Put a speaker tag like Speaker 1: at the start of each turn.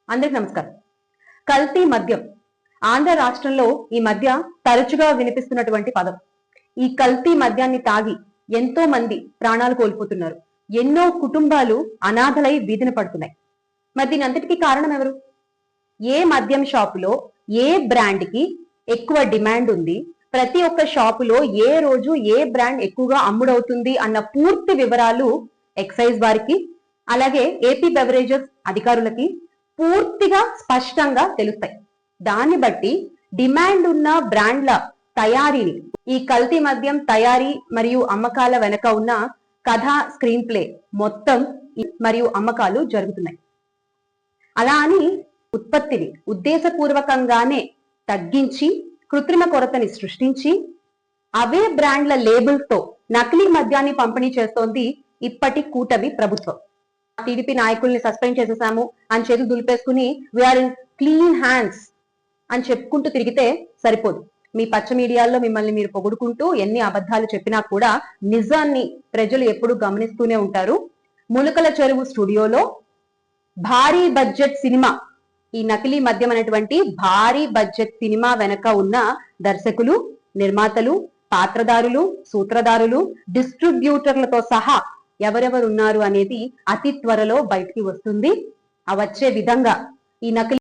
Speaker 1: అందరికి నమస్కారం. కల్తీ మద్యం ఆంధ్ర రాష్ట్రంలో ఈ మధ్య తరచుగా వినిపిస్తున్నటువంటి పదం. ఈ కల్తీ మద్యాన్ని తాగి ఎంతో మంది ప్రాణాలు కోల్పోతున్నారు. ఎన్నో కుటుంబాలు అనాథలై వీధిన పడుతున్నాయి. మరి దీని అంతటికీ కారణం ఎవరు? ఏ మద్యం షాపులో ఏ బ్రాండ్ కి ఎక్కువ డిమాండ్ ఉంది, ప్రతి ఒక్క షాపులో ఏ రోజు ఏ బ్రాండ్ ఎక్కువగా అమ్ముడవుతుంది అన్న పూర్తి వివరాలు ఎక్సైజ్ వారికి, అలాగే ఏపీ బెవరేజెస్ అధికారులకి పూర్తిగా స్పష్టంగా తెలుస్తాయి. దాన్ని బట్టి డిమాండ్ ఉన్న బ్రాండ్ల తయారీని, ఈ కల్తీ మద్యం తయారీ మరియు అమ్మకాల వెనక ఉన్న కథ, స్క్రీన్ ప్లే మొత్తం మరియు అమ్మకాలు జరుగుతున్నాయి. అలా అని ఉత్పత్తిని ఉద్దేశపూర్వకంగానే తగ్గించి కృత్రిమ కొరతని సృష్టించి అవే బ్రాండ్ల లేబుల్స్ తో నకిలీ మద్యాన్ని పంపిణీ చేస్తోంది ఇప్పటి కూటమి ప్రభుత్వం. టీడీపీ నాయకుల్ని సస్పెండ్ చేసేసాము అని చేతులు దులిపేసుకుని వీఆర్ ఇన్ క్లీన్ హ్యాండ్స్ అని చెప్పుకుంటూ తిరిగితే సరిపోదు. మీ పచ్చ మీడియాల్లో మిమ్మల్ని మీరు పొగుడుకుంటూ ఎన్ని అబద్ధాలు చెప్పినా కూడా నిజాన్ని ప్రజలు ఎప్పుడు గమనిస్తూనే ఉంటారు. ములకల చెరువు స్టూడియోలో భారీ బడ్జెట్ సినిమా, ఈ నకిలీ మద్యం అనేటువంటి భారీ బడ్జెట్ సినిమా వెనక ఉన్న దర్శకులు, నిర్మాతలు, పాత్రదారులు, సూత్రధారులు, డిస్ట్రిబ్యూటర్లతో సహా ఎవరెవరు ఉన్నారు అనేది అతి త్వరలో బయటికి వస్తుంది. ఆ వచ్చే విధంగా ఈ నకిలీ